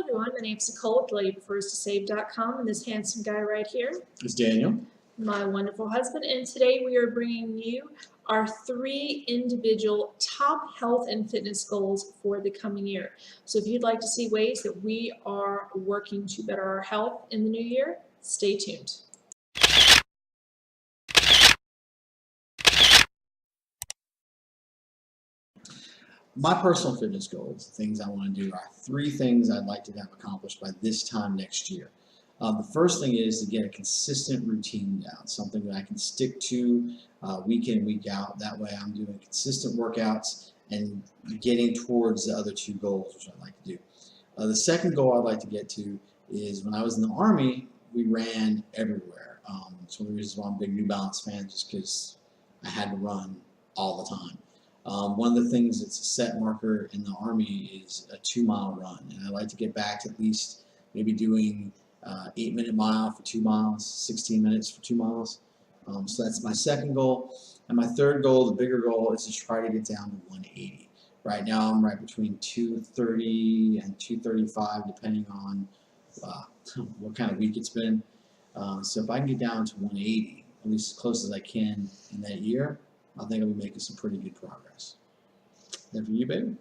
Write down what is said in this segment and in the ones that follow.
everyone, my name's Nicole with LadyPrefersToSave.com, and this handsome guy right here is Daniel, my wonderful husband, and today we are bringing you our 3 individual top health and fitness goals for the coming year. So if you'd like to see ways that we are working to better our health in the new year, stay tuned. My personal fitness goals, the things I want to do, are 3 things I'd like to have accomplished by this time next year. The first thing is to get a consistent routine down, something that I can stick to week in, week out. That way I'm doing consistent workouts and getting towards the other 2 goals, which I'd like to do. The second goal I'd like to get to is when I was in the Army, we ran everywhere. It's one of the reasons why I'm a big New Balance fan, just because I had to run all the time. One of the things that's a set marker in the Army is a 2-mile run, and I like to get back to at least maybe doing 8-minute mile for 2 miles, 16 minutes for 2 miles. So that's my second goal. And my third goal, the bigger goal, is to try to get down to 180. Right now I'm right between 230 and 235, depending on what kind of week it's been. So if I can get down to 180, at least as close as I can in that year, I think I'll be making some pretty good progress. And for you, baby?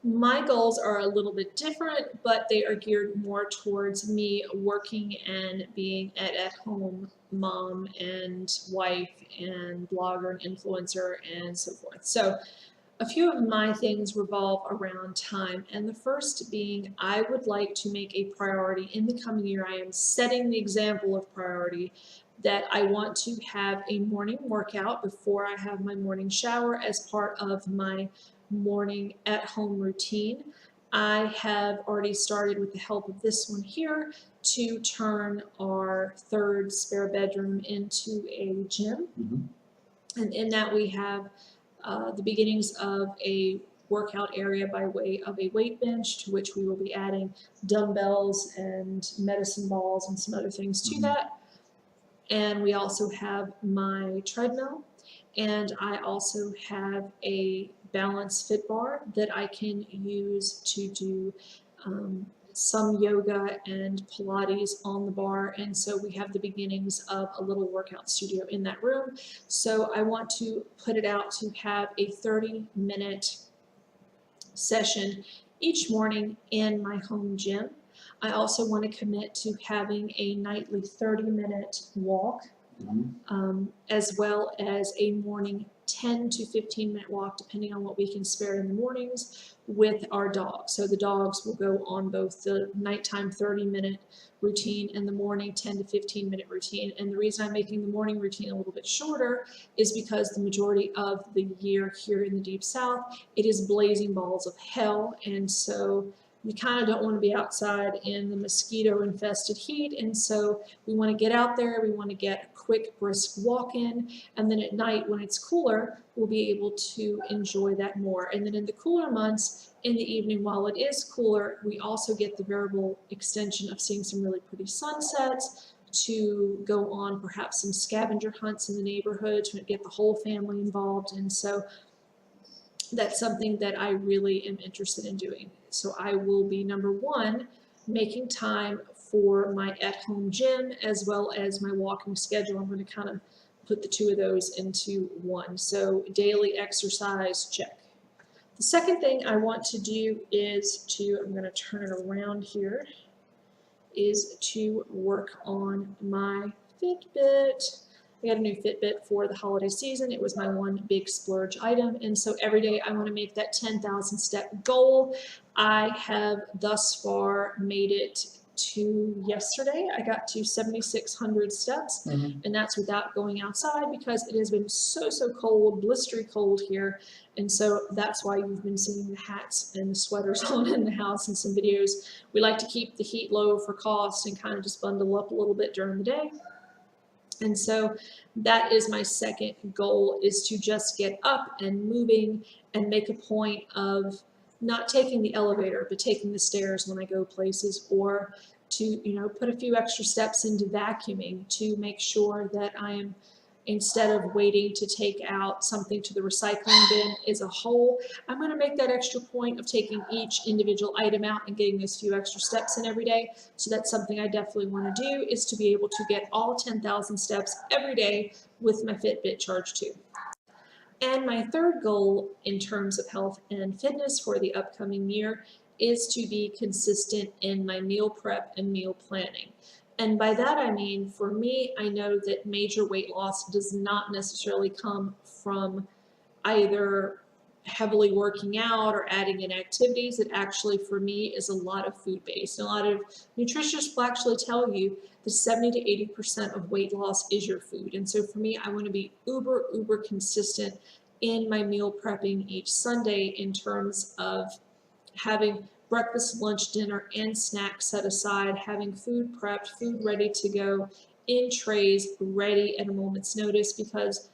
My goals are a little bit different, but they are geared more towards me working and being an at-home mom and wife and blogger and influencer and so forth. So a few of my things revolve around time, and the first being I would like to make a priority in the coming year. I am setting the example of priority that I want to have a morning workout before I have my morning shower as part of my morning at-home routine. I have already started, with the help of this one here, to turn our 3rd spare bedroom into a gym. And in that we have the beginnings of a workout area by way of a weight bench, to which we will be adding dumbbells and medicine balls and some other things to that. And we also have my treadmill, and I also have a balance fit bar that I can use to do some yoga and Pilates on the bar, and so we have the beginnings of a little workout studio in that room. So I want to put it out to have a 30-minute session each morning in my home gym. I also want to commit to having a nightly 30-minute walk, as well as a morning 10 to 15-minute walk, depending on what we can spare in the mornings, with our dogs. So the dogs will go on both the nighttime 30-minute routine and the morning 10 to 15-minute routine. And the reason I'm making the morning routine a little bit shorter is because the majority of the year here in the Deep South, it is blazing balls of hell, and so you kind of don't want to be outside in the mosquito-infested heat, and so we want to get out there, we want to get a quick, brisk walk in, and then at night when it's cooler, we'll be able to enjoy that more. And then in the cooler months, in the evening, while it is cooler, we also get the variable extension of seeing some really pretty sunsets, to go on perhaps some scavenger hunts in the neighborhood, to get the whole family involved, and so that's something that I really am interested in doing. So I will be, number 1, making time for my at-home gym as well as my walking schedule. I'm going to kind of put the 2 of those into one. So daily exercise, check. The second thing I want to do is to, I'm going to turn it around here, is to work on my Fitbit. I got a new Fitbit for the holiday season. It was my one big splurge item, and so every day I want to make that 10,000 step goal. I have thus far made it to yesterday. I got to 7,600 steps, and that's without going outside because it has been so cold, blistery cold here, and so that's why you've been seeing the hats and the sweaters on in the house and some videos. We like to keep the heat low for cost and kind of just bundle up a little bit during the day. And so that is my second goal, is to just get up and moving and make a point of not taking the elevator, but taking the stairs when I go places, or to, put a few extra steps into vacuuming to make sure that I am instead of waiting to take out something to the recycling bin as a whole, I'm going to make that extra point of taking each individual item out and getting those few extra steps in every day. So that's something I definitely want to do, is to be able to get all 10,000 steps every day with my Fitbit Charge 2. And my third goal in terms of health and fitness for the upcoming year is to be consistent in my meal prep and meal planning. And by that I mean, for me, I know that major weight loss does not necessarily come from either heavily working out or adding in activities. It actually, for me, is a lot of food based. A lot of nutritionists will actually tell you that 70 to 80% of weight loss is your food. And so for me, I want to be uber consistent in my meal prepping each Sunday in terms of having breakfast, lunch, dinner, and snacks set aside, having food prepped, food ready to go in trays, ready at a moment's notice, because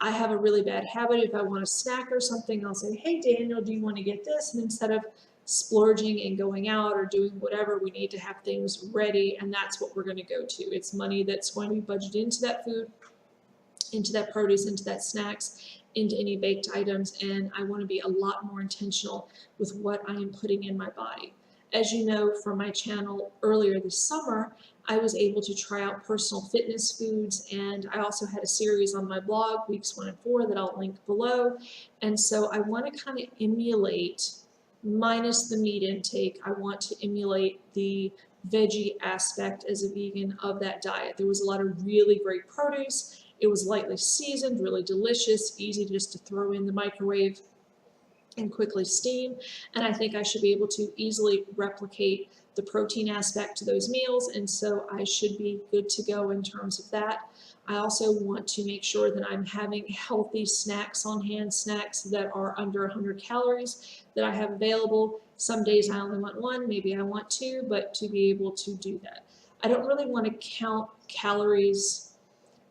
I have a really bad habit. If I want a snack or something, I'll say, hey, Daniel, do you want to get this? And instead of splurging and going out or doing whatever, we need to have things ready, and that's what we're going to go to. It's money that's going to be budgeted into that food, into that produce, into that snacks, into any baked items, and I want to be a lot more intentional with what I am putting in my body. As you know from my channel earlier this summer, I was able to try out personal fitness foods, and I also had a series on my blog, weeks 1 and 4, that I'll link below. And so I want to kind of emulate, minus the meat intake, I want to emulate the veggie aspect as a vegan of that diet. There was a lot of really great produce. It was lightly seasoned, really delicious, easy just to throw in the microwave and quickly steam. And I think I should be able to easily replicate the protein aspect to those meals, and so I should be good to go in terms of that. I also want to make sure that I'm having healthy snacks on hand, snacks that are under 100 calories that I have available. Some days I only want 1, maybe I want 2, but to be able to do that. I don't really want to count calories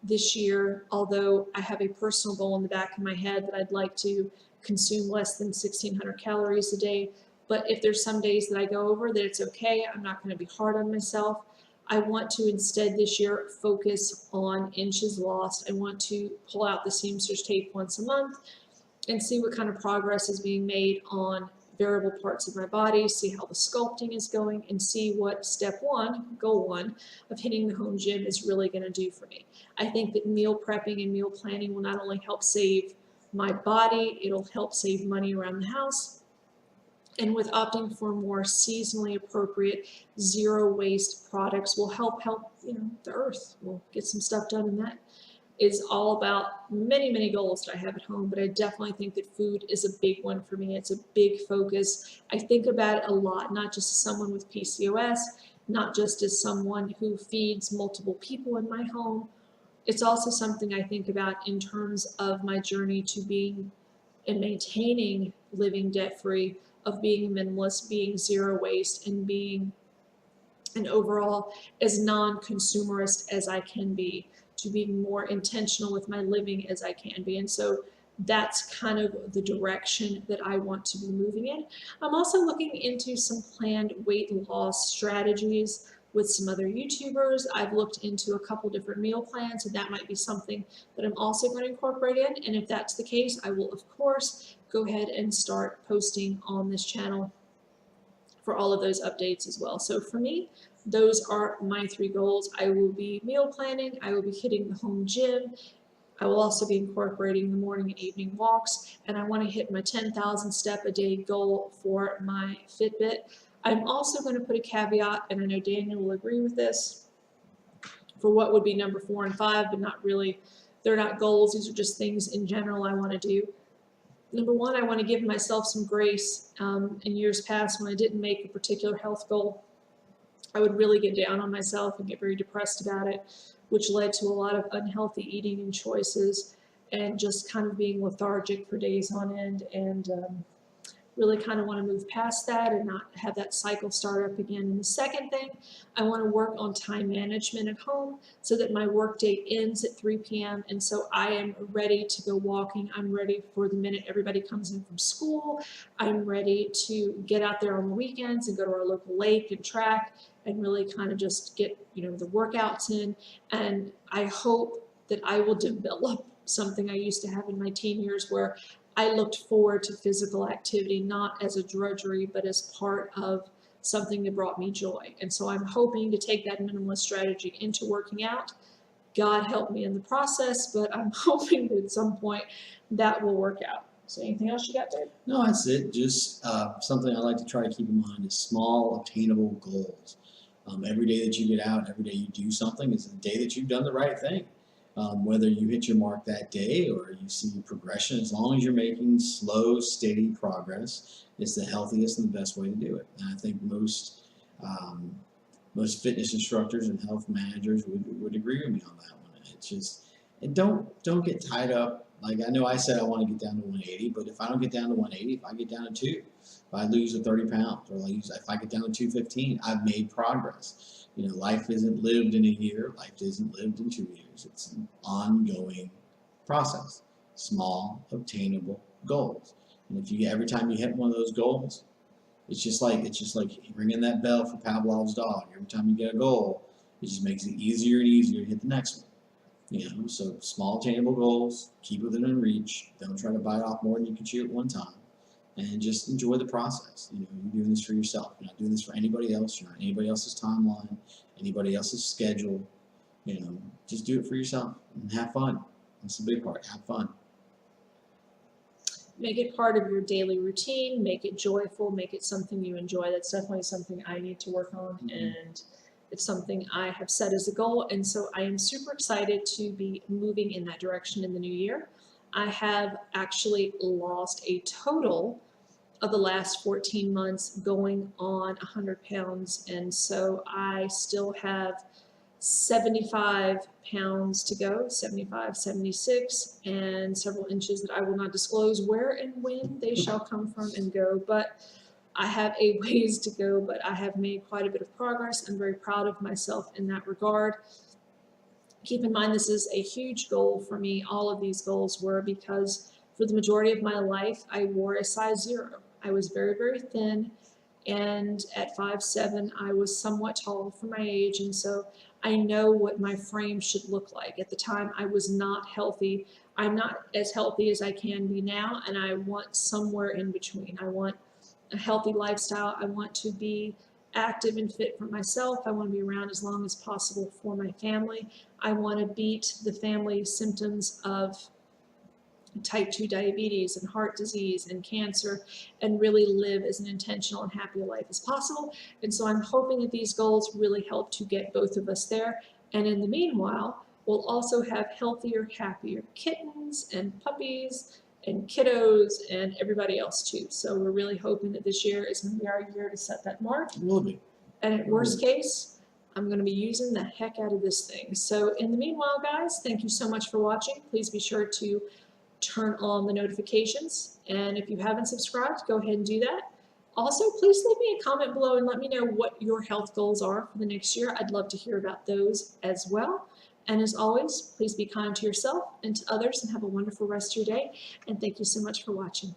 this year, although I have a personal goal in the back of my head that I'd like to consume less than 1,600 calories a day. But if there's some days that I go over, that it's okay. I'm not going to be hard on myself. I want to instead this year focus on inches lost. I want to pull out the seamstress tape once a month and see what kind of progress is being made on variable parts of my body, see how the sculpting is going, and see what step 1, goal 1, of hitting the home gym is really going to do for me. I think that meal prepping and meal planning will not only help save my body, it'll help save money around the house. And with opting for more seasonally appropriate, zero waste products will help the earth. We'll get some stuff done, and that is all about many goals that I have at home, but I definitely think that food is a big one for me. It's a big focus. I think about it a lot, not just as someone with PCOS, not just as someone who feeds multiple people in my home. It's also something I think about in terms of my journey to being and maintaining living debt-free, of being a minimalist, being zero waste, and being an overall as non-consumerist as I can be, to being more intentional with my living as I can be. And so that's kind of the direction that I want to be moving in. I'm also looking into some planned weight loss strategies with some other YouTubers. I've looked into a couple different meal plans, and that might be something that I'm also going to incorporate in. And if that's the case, I will, of course, go ahead and start posting on this channel for all of those updates as well. So for me, those are my 3 goals. I will be meal planning, I will be hitting the home gym, I will also be incorporating the morning and evening walks, and I want to hit my 10,000 step a day goal for my Fitbit. I'm also going to put a caveat, and I know Daniel will agree with this, for what would be number 4 and 5, but not really, they're not goals, these are just things in general I want to do. Number 1, I want to give myself some grace. In years past, when I didn't make a particular health goal, I would really get down on myself and get very depressed about it, which led to a lot of unhealthy eating and choices, and just kind of being lethargic for days on end, and really kind of want to move past that and not have that cycle start up again. And the second thing, I want to work on time management at home so that my workday ends at 3 p.m. and so I am ready to go walking. I'm ready for the minute everybody comes in from school. I'm ready to get out there on the weekends and go to our local lake and track and really kind of just get the workouts in. And I hope that I will develop something I used to have in my teen years where I looked forward to physical activity, not as a drudgery, but as part of something that brought me joy. And so I'm hoping to take that minimalist strategy into working out. God help me in the process, but I'm hoping that at some point that will work out. So anything else you got there? No, that's it. Just something I like to try to keep in mind is small, obtainable goals. Every day that you get out, every day you do something is the day that you've done the right thing. Whether you hit your mark that day or you see progression, as long as you're making slow, steady progress, it's the healthiest and the best way to do it. And I think most fitness instructors and health managers would agree with me on that one. It's just, and don't get tied up. Like I know I said I want to get down to 180, but if I don't get down to 180, if I get down to 2, if I lose the 30 pounds, or if I get down to 215, I've made progress. You know, life isn't lived in a year. Life isn't lived in 2 years. It's an ongoing process. Small, obtainable goals. And if you every time you hit one of those goals, it's just like ringing that bell for Pavlov's dog. Every time you get a goal, it just makes it easier and easier to hit the next one. You know, so small attainable goals, keep within reach. Don't try to bite off more than you can chew at one time, and just enjoy the process. You know, you're doing this for yourself. You're not doing this for anybody else. You're not anybody else's timeline, anybody else's schedule. You know, just do it for yourself and have fun. That's the big part. Have fun. Make it part of your daily routine, make it joyful, make it something you enjoy. That's definitely something I need to work on, and it's something I have set as a goal, and so I am super excited to be moving in that direction in the new year. I have actually lost a total of the last 14 months going on 100 pounds, and so I still have 75 pounds to go, 75, 76, and several inches that I will not disclose where and when they shall come from and go, but I have a ways to go, but I have made quite a bit of progress. I'm very proud of myself in that regard. Keep in mind, this is a huge goal for me. All of these goals were because for the majority of my life, I wore a size 0. I was very, very thin, and at 5'7", I was somewhat tall for my age, and so I know what my frame should look like. At the time, I was not healthy. I'm not as healthy as I can be now, and I want somewhere in between. I want a healthy lifestyle. I want to be active and fit for myself. I want to be around as long as possible for my family. I want to beat the family symptoms of type 2 diabetes and heart disease and cancer and really live as an intentional and happy life as possible. And so I'm hoping that these goals really help to get both of us there. And in the meanwhile, we'll also have healthier, happier kittens and puppies and kiddos and everybody else too. So we're really hoping that this year is going to be our year to set that mark. It will be. And at worst case, I'm going to be using the heck out of this thing. So in the meanwhile, guys, thank you so much for watching. Please be sure to turn on the notifications. And if you haven't subscribed, go ahead and do that. Also, please leave me a comment below and let me know what your health goals are for the next year. I'd love to hear about those as well. And as always, please be kind to yourself and to others and have a wonderful rest of your day. And thank you so much for watching.